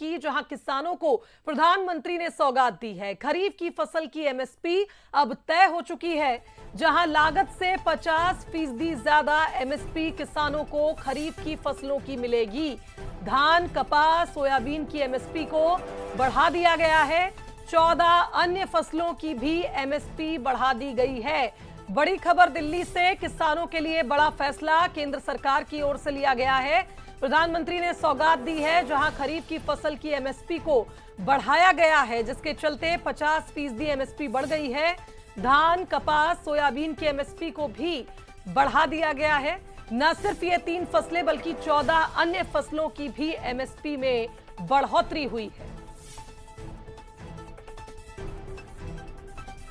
की, जहां किसानों को प्रधानमंत्री ने सौगात दी है। खरीफ की फसल की एमएसपी अब तय हो चुकी है, जहां लागत से 50% ज्यादा एमएसपी किसानों को खरीफ की फसलों की मिलेगी। धान, कपास, सोयाबीन की एमएसपी को बढ़ा दिया गया है। 14 अन्य फसलों की भी एमएसपी बढ़ा दी गई है। बड़ी खबर दिल्ली से, किसानों के लिए बड़ा फैसला केंद्र सरकार की ओर से लिया गया है। प्रधानमंत्री ने सौगात दी है, जहां खरीफ की फसल की एमएसपी को बढ़ाया गया है, जिसके चलते 50% एमएसपी बढ़ गई है। धान, कपास, सोयाबीन की एमएसपी को भी बढ़ा दिया गया है। न सिर्फ ये 3 फसलें बल्कि 14 अन्य फसलों की भी एमएसपी में बढ़ोतरी हुई है।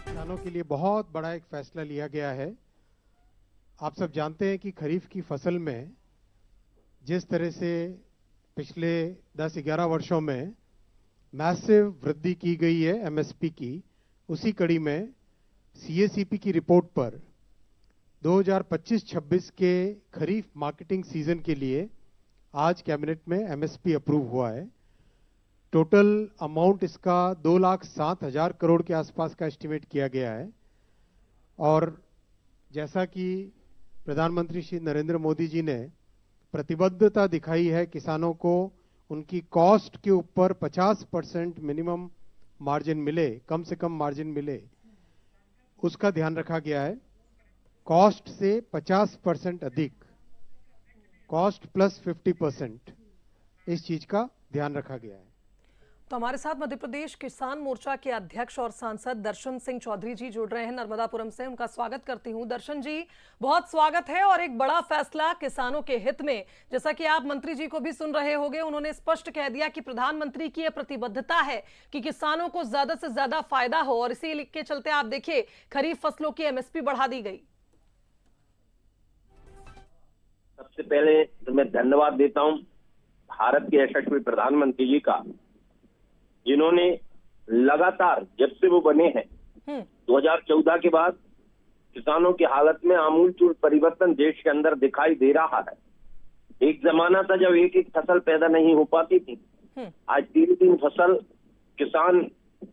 किसानों के लिए बहुत बड़ा एक फैसला लिया गया है। आप सब जानते हैं कि खरीफ की फसल में जिस तरह से पिछले 10-11 वर्षों में मैसिव वृद्धि की गई है एमएसपी की, उसी कड़ी में सीएसीपी की रिपोर्ट पर 2025-26 के खरीफ मार्केटिंग सीजन के लिए आज कैबिनेट में एमएसपी अप्रूव हुआ है। टोटल अमाउंट इसका 2,07,000 करोड़ के आसपास का एस्टिमेट किया गया है। और जैसा कि प्रधानमंत्री श्री नरेंद्र मोदी जी ने प्रतिबद्धता दिखाई है किसानों को उनकी कॉस्ट के ऊपर 50% मिनिमम मार्जिन मिले, कम से कम मार्जिन मिले, उसका ध्यान रखा गया है। कॉस्ट से 50% अधिक, कॉस्ट प्लस 50%, इस चीज का ध्यान रखा गया है। तो हमारे साथ मध्य प्रदेश किसान मोर्चा के अध्यक्ष और सांसद दर्शन सिंह चौधरी जी जुड़ रहे हैं नर्मदापुरम से। उनका स्वागत करती हूं। दर्शन जी, बहुत स्वागत है। और एक बड़ा फैसला किसानों के हित में, जैसा कि आप मंत्री जी को भी सुन रहे होंगे, उन्होंने स्पष्ट कह दिया कि प्रधानमंत्री की यह प्रतिबद्धता है कि किसानों को ज्यादा से ज्यादा फायदा हो, और इसी के चलते आप देखिए खरीफ फसलों की एमएसपी बढ़ा दी गई। सबसे पहले तो मैं धन्यवाद देता हूं भारत के यशस्वी प्रधानमंत्री जी का, जिन्होंने लगातार जब से वो बने हैं 2014 के बाद किसानों की हालत में आमूलचूल परिवर्तन देश के अंदर दिखाई दे रहा है। एक जमाना था जब एक एक फसल पैदा नहीं हो पाती थी, आज 3-3 फसल किसान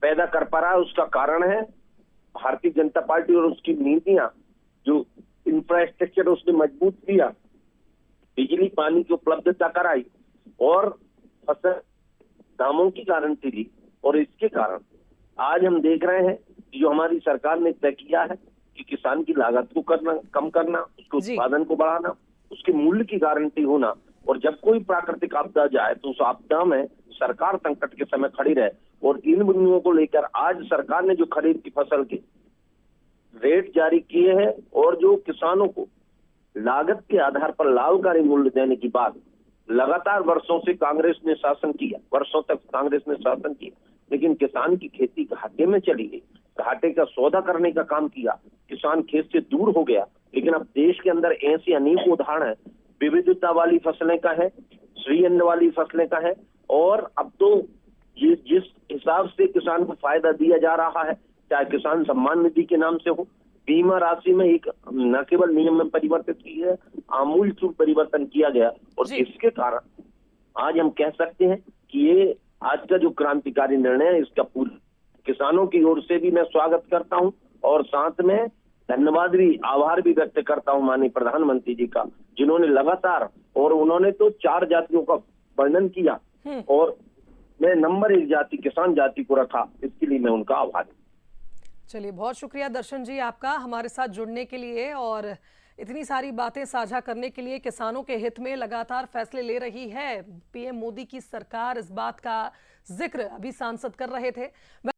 पैदा कर पा रहा है। उसका कारण है भारतीय जनता पार्टी और उसकी नीतियां, जो इंफ्रास्ट्रक्चर उसने मजबूत किया, बिजली पानी की उपलब्धता कराई और फसल दामों की गारंटी दी। और इसके कारण आज हम देख रहे हैं कि जो हमारी सरकार ने तय किया है कि किसान की लागत को कम करना, उसके उत्पादन को बढ़ाना, उसके मूल्य की गारंटी होना, और जब कोई प्राकृतिक आपदा जाए तो उस आपदा में सरकार संकट के समय खड़ी रहे। और इन बिंदुओं को लेकर आज सरकार ने जो खरीफ की फसल के रेट जारी किए हैं और जो किसानों को लागत के आधार पर लाभकारी मूल्य देने की बात लगातार वर्षों से कांग्रेस ने शासन किया, वर्षों तक कांग्रेस ने शासन किया, लेकिन किसान की खेती घाटे में चली गई। घाटे का सौदा करने का काम किया, किसान खेत से दूर हो गया। लेकिन अब देश के अंदर ऐसे अनेक उदाहरण है, विविधता वाली फसलें का है, श्री अन्न वाली फसलें का है, और अब तो ये जिस हिसाब से किसान को फायदा दिया जा रहा है, चाहे किसान सम्मान निधि के नाम से हो, बीमा राशि में एक न केवल नियम में परिवर्तित की है, आमूलचूल परिवर्तन किया गया। और इसके कारण आज हम कह सकते हैं कि ये आज का जो क्रांतिकारी निर्णय है, इसका पूरे किसानों की ओर से भी मैं स्वागत करता हूं, और साथ में धन्यवाद भी, आभार भी व्यक्त करता हूं माननीय प्रधानमंत्री जी का, जिन्होंने लगातार, और उन्होंने तो 4 जातियों का वर्णन किया और मैं नंबर 1 जाति किसान जाति को रखा, इसके लिए मैं उनका आभारी। चलिए, बहुत शुक्रिया दर्शन जी आपका हमारे साथ जुड़ने के लिए और इतनी सारी बातें साझा करने के लिए। किसानों के हित में लगातार फैसले ले रही है पीएम मोदी की सरकार, इस बात का जिक्र अभी सांसद कर रहे थे।